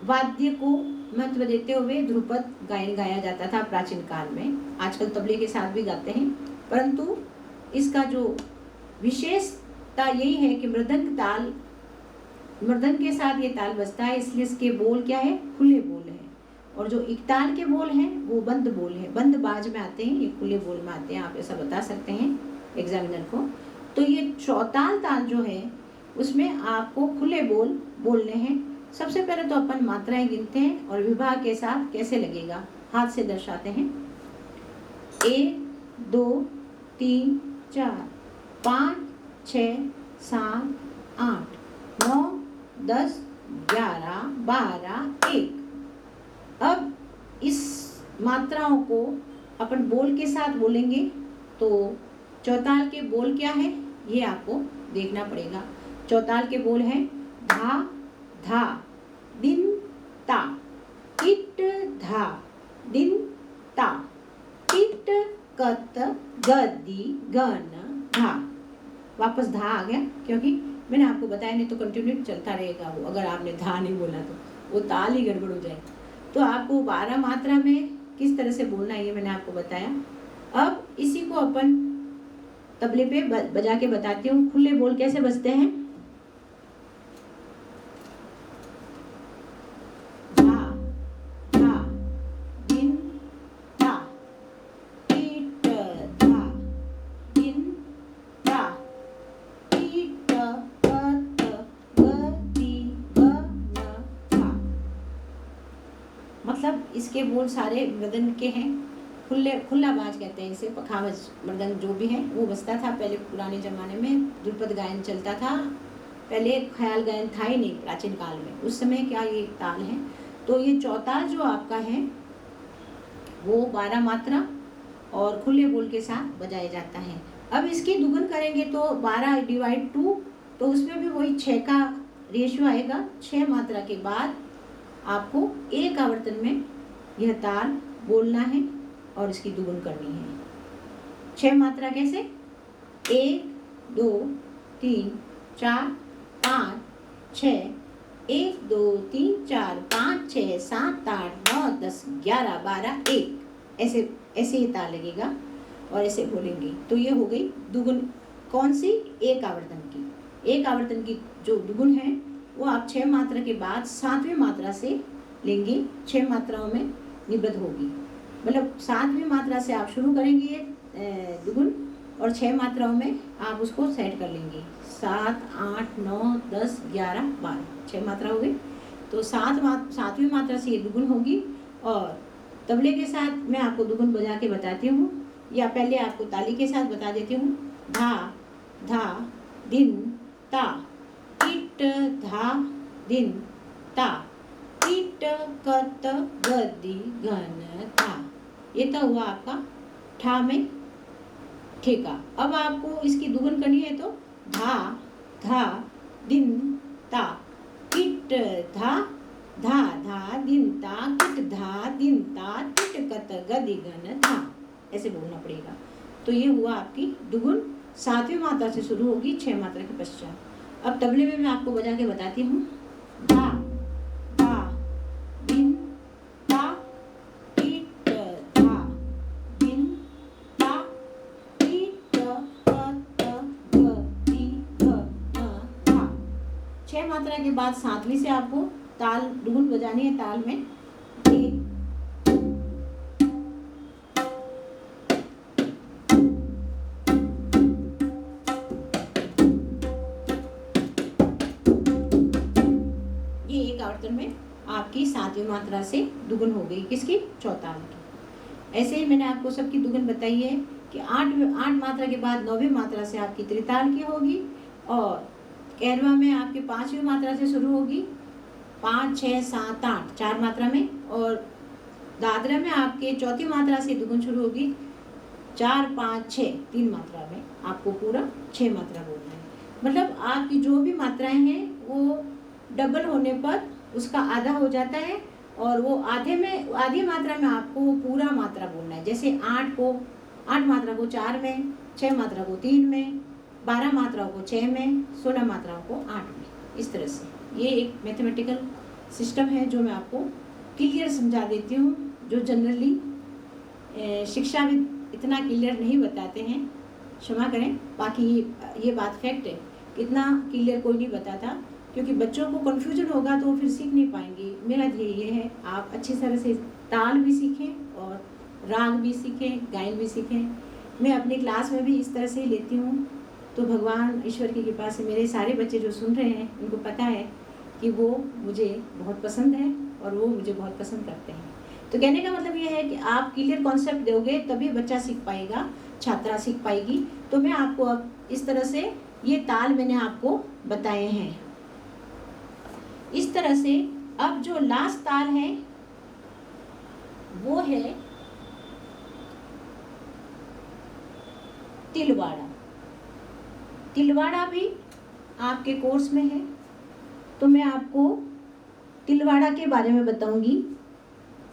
वाद्य को महत्व देते हुए ध्रुपद गायन गाया जाता था प्राचीन काल में। आजकल तबले के साथ भी गाते हैं, परंतु इसका जो विशेषता यही है कि मृदंग के साथ ये ताल बजता है, इसलिए इसके बोल क्या है, खुले बोल है। और जो इकताल के बोल हैं वो बंद बोल है, बंद बाज में आते हैं, ये खुले बोल में आते हैं। आप ऐसा बता सकते हैं एग्जामिनर को। तो ये चौताल ताल जो है उसमें आपको खुले बोल बोलने हैं। सबसे पहले तो अपन मात्राएं गिनते हैं और विभाग के साथ कैसे लगेगा हाथ से दर्शाते हैं। 1 2 3 4 5 6 7 8 9 10 11 12 1। अब इस मात्राओं को अपन बोल के साथ बोलेंगे तो चौताल के बोल क्या है ये आपको देखना पड़ेगा। चौताल के बोल हैं धा धा दिन ता, किट धा दिन ता, किट कत गद्दी गन धा। वापस धा आ गया क्योंकि मैंने आपको बताया, नहीं तो कंटिन्यू चलता रहेगा वो, अगर आपने धा नहीं बोला तो वो ताल ही गड़बड़ हो जाए। तो आपको 12 मात्रा में किस तरह से बोलना है ये मैंने आपको बताया। अब इसी को अपन तबले पे बजा के बताती हूँ। खुले बोल कैसे बजते हैं। धा धा दिन ता, कीट धा दिन ता, कीट कत गति गन धा। मतलब इसके बोल सारे मृदंग के हैं। खुला बाज कहते हैं इसे, पखावज मृदंग जो भी है वो बजता था पहले पुराने ज़माने में। ध्रुपद गायन चलता था, पहले ख्याल गायन था ही नहीं प्राचीन काल में, उस समय क्या ये ताल है। तो ये चौताल जो आपका है वो 12 मात्रा और खुले बोल के साथ बजाया जाता है। अब इसकी दुगुन करेंगे तो 12 / 2, तो उसमें भी वही 6 का रेशियो आएगा। 6 मात्रा के बाद आपको एक आवर्तन में यह ताल बोलना है और इसकी दुगुन करनी है। 6 मात्रा कैसे, 1 2 3 4 5 6, 1 2 3 4 5 6 7 8 9 10 11 12 1, ऐसे ही ताल लगेगा और ऐसे बोलेंगे। तो ये हो गई दुगुन। कौन सी, एक आवर्तन की। एक आवर्तन की जो दुगुन है वो आप 6 मात्रा के बाद 7वीं मात्रा से लेंगे। 6 मात्राओं में निबद्ध होगी, मतलब 7वीं मात्रा से आप शुरू करेंगे दुगुन और 6 मात्राओं में आप उसको सेट कर लेंगे। 7 8 9 10 11 12, 6 मात्रा हो गई। तो 7वीं मात्रा से ये दुगुन होगी। और तबले के साथ मैं आपको दुगुन बजा के बताती हूँ, या पहले आपको ताली के साथ बता देती हूँ। धा धा दिन ता, किट धा दिन ता, किट कत गद्दी गन था। ये तो हुआ आपका ठा में ठेका। अब आपको इसकी दुगुन करनी है तो धा धा दिन ता, किट धा धा धा दिन ता, किट धा दिन ता, किट कत गद्दी गन था। ऐसे बोलना पड़ेगा। तो ये हुआ आपकी दुगुन। 7वीं मात्रा से शुरू होगी 6 मात्रा के पश्चात। अब तबले में मैं आपको बजा के बताती हूँ। धा धा दिन ता, किट धा दिन ता, किट कत गद्दी गन था। 6 मात्रा के बाद 7वीं से आपको ताल दुगुन बजानी है। ताल में आवर्तन में आपकी 7वीं मात्रा से दुगुन हो गई, किसकी, चौताल की। ऐसे ही मैंने आपको सबकी दुगुन बताई है कि 8 मात्रा के बाद 9वीं मात्रा से आपकी त्रिताल की होगी, और कैरवा में आपकी 5वीं मात्रा से शुरू होगी, 5 6 7 8 4 मात्रा में, और दादरा में आपके 4वीं मात्रा से दुगुन शुरू होगी, 4 5 6 3 मात्रा में आपको पूरा 6 मात्रा बोलना है। मतलब आपकी जो भी मात्राएं हैं वो डबल होने पर उसका आधा हो जाता है, और वो आधी मात्रा में आपको वो पूरा मात्रा बोलना है। जैसे 8 मात्रा को 4 में, 6 मात्रा को 3 में, 12 मात्राओं को 6 में, 16 मात्राओं को 8 में। इस तरह से ये एक मैथमेटिकल सिस्टम है जो मैं आपको क्लियर समझा देती हूँ, जो जनरली शिक्षाविद इतना क्लियर नहीं बताते हैं, क्षमा करें। बाकी ये बात फैक्ट है, इतना क्लियर कोई नहीं बताता, क्योंकि बच्चों को कन्फ्यूजन होगा तो वो फिर सीख नहीं पाएंगे। मेरा ध्येय ये है आप अच्छी तरह से ताल भी सीखें और राग भी सीखें, गायन भी सीखें। मैं अपनी क्लास में भी इस तरह से लेती हूँ, तो भगवान ईश्वर की कृपा से मेरे सारे बच्चे जो सुन रहे हैं उनको पता है कि वो मुझे बहुत पसंद है और वो मुझे बहुत पसंद करते हैं। तो कहने का मतलब ये है कि आप क्लियर कॉन्सेप्ट दोगे तभी बच्चा सीख पाएगा, छात्रा सीख पाएगी। तो मैं आपको अब इस तरह से ये ताल मैंने आपको बताए हैं। इस तरह से अब जो लास्ट ताल है वो है तिलवाड़ा। तिलवाड़ा भी आपके कोर्स में है, तो मैं आपको तिलवाड़ा के बारे में बताऊंगी।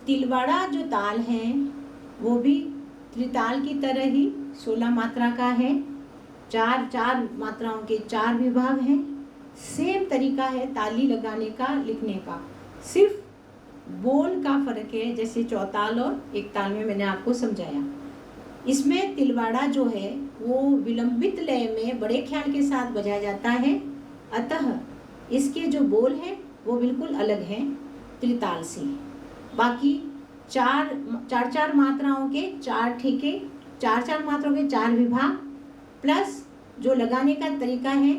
तिलवाड़ा जो ताल है वो भी त्रिताल की तरह ही 16 मात्रा का है। चार मात्राओं के 4 विभाग हैं। सेम तरीका है ताली लगाने का, लिखने का, सिर्फ बोल का फर्क है, जैसे चौताल और एक ताल में मैंने आपको समझाया। इसमें तिलवाड़ा जो है वो विलंबित लय में बड़े ख्याल के साथ बजाया जाता है, अतः इसके जो बोल हैं वो बिल्कुल अलग हैं त्रिताल से। बाकी चार मात्राओं के 4 ठेके, 4 मात्राओं के 4 विभाग, प्लस जो लगाने का तरीका है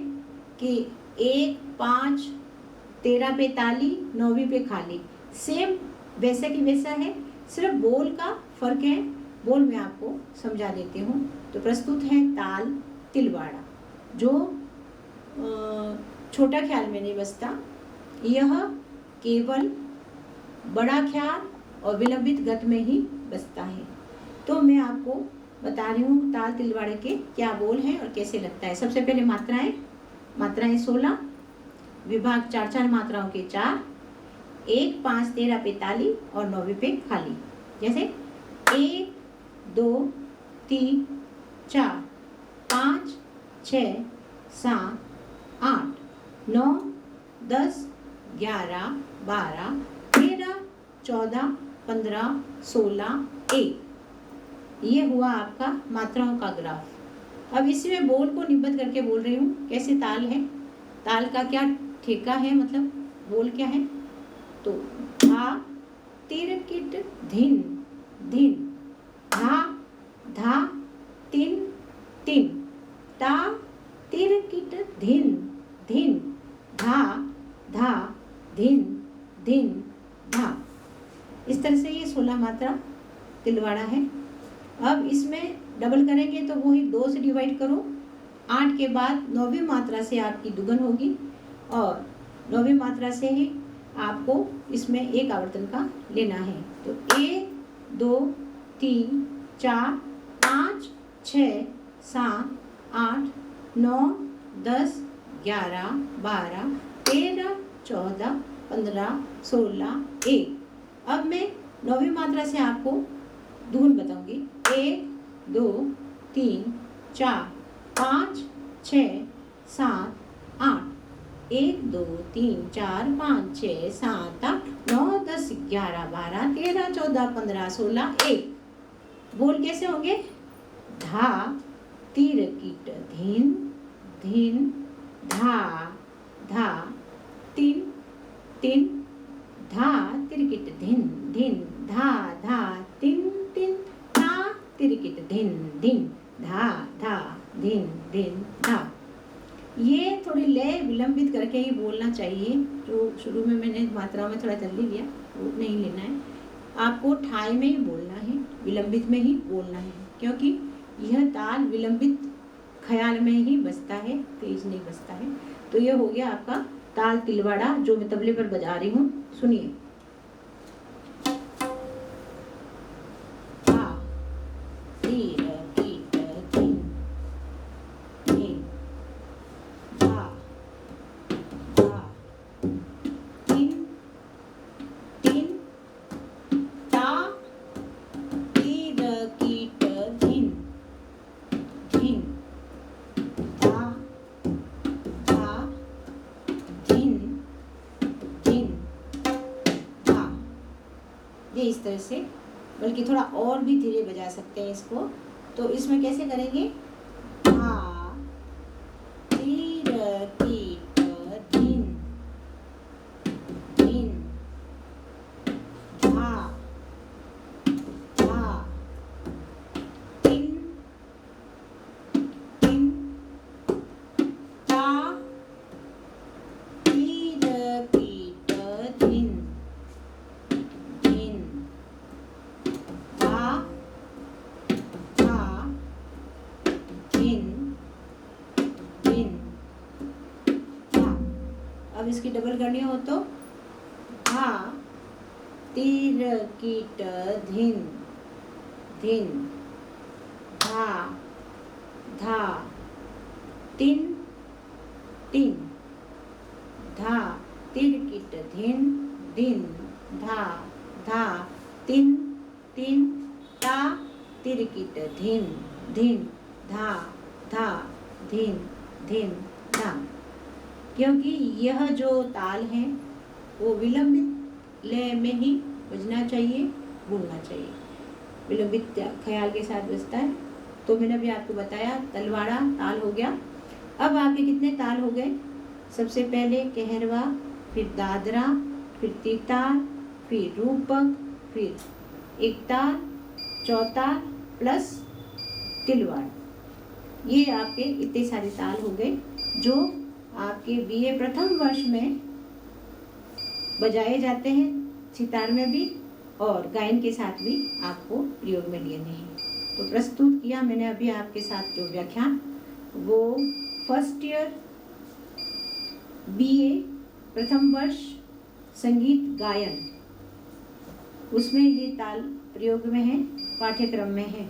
कि 1, 5, 13 पे ताली, 9वीं पे खाली, सेम वैसा की वैसा है, सिर्फ बोल का फर्क है। बोल मैं आपको समझा देती हूँ। तो प्रस्तुत है ताल तिलवाड़ा, जो छोटा ख्याल में नहीं बजता, यह केवल बड़ा ख्याल और विलंबित गत में ही बजता है। तो मैं आपको बता रही हूँ ताल तिलवाड़े के क्या बोल हैं और कैसे लगता है। सबसे पहले मात्राएं 16, विभाग 4 मात्राओं के 4, 1, 5, 13 पे ताली और 9वीं पे खाली। जैसे 1, 2, 3, 4, 5, 6, 7, 8, 9, 10, 11, 12, 13, 14, 15, 16, 1। ये हुआ आपका मात्राओं का ग्राफ। अब इसमें बोल को निबद्ध करके बोल रही हूँ। कैसे ताल है, ताल का क्या ठेका है, मतलब बोल क्या है। तो धा तिर किट धिन धिन, धा धा तिन तिन, ता तिर किट धिन धिन, धा धा धिन धिन धा। इस तरह से ये 16 मात्रा तिलवाड़ा है। अब इसमें डबल करेंगे तो वही 2 से डिवाइड करो। 8 के बाद 9वीं मात्रा से आपकी दुगन होगी और 9वीं मात्रा से ही आपको इसमें एक आवर्तन का लेना है। तो 1, 2, 3, 4, 5, 6, 7, 8, 9, 10, 11, 12, 13, 14, 15, 16, 1। अब मैं 9वीं मात्रा से आपको धुन बताऊंगी। 1, 2, 3, 4, 5, 6, 7, 8, 1, 2, 3, 4, 5, 6, 7, 8, 9, 10, 11, 12, 13, 14, 15, 16, 1। बोल कैसे होंगे। धा तीर कीट धीन धीन, धा धा तिन तिन, धा तिरकिट धिन धिन, धा धा तिन तिन, धा तिरकिट धिन धिन, धा धा धिन धिन धा। ये थोड़ी लय विलंबित करके ही बोलना चाहिए। जो शुरू में मैंने मात्रा में थोड़ा जल्दी लिया वो नहीं लेना है, आपको ठाई में ही बोलना है, विलंबित में ही बोलना है, क्योंकि यह ताल विलंबित ख्याल में ही बजता है, तेज नहीं बजता है। तो ये हो गया आपका ताल तिलवाड़ा, जो मैं तबले पर बजा रही हूँ। सुनिए। ये इस तरह से, बल्कि थोड़ा और भी धीरे बजा सकते हैं इसको। तो इसमें कैसे करेंगे, धा तीर कीट धिन धिन धा धा तिन तिन ता तीर कीट धिन धिन धा धा धिन धिन धा। अब इसकी डबल करनी हो तो धा तीर कीट धिन धिन धा धा तिन तिन धा तीर कीट धिन धिन धा धा तिन तिन ता तीर कीट धिन धिन धा धा धिन धिन धा। क्योंकि यह जो ताल है वो विलंबित लय में ही बजना चाहिए, बोलना चाहिए, विलंबित ख्याल के साथ बजता है। तो मैंने अभी आपको बताया तलवाड़ा ताल हो गया। अब आपके कितने ताल हो गए, सबसे पहले कहरवा, फिर दादरा, फिर तिताल, फिर रूपक, फिर एकताल, चौताल प्लस तिलवाड़। ये आपके इतने सारे ताल हो गए जो आपके बीए प्रथम वर्ष में बजाए जाते हैं, सितार में भी और गायन के साथ भी आपको प्रयोग में लेने हैं। तो प्रस्तुत किया मैंने अभी आपके साथ जो व्याख्यान, वो फर्स्ट ईयर बीए प्रथम वर्ष संगीत गायन, उसमें ये ताल प्रयोग में है, पाठ्यक्रम में है।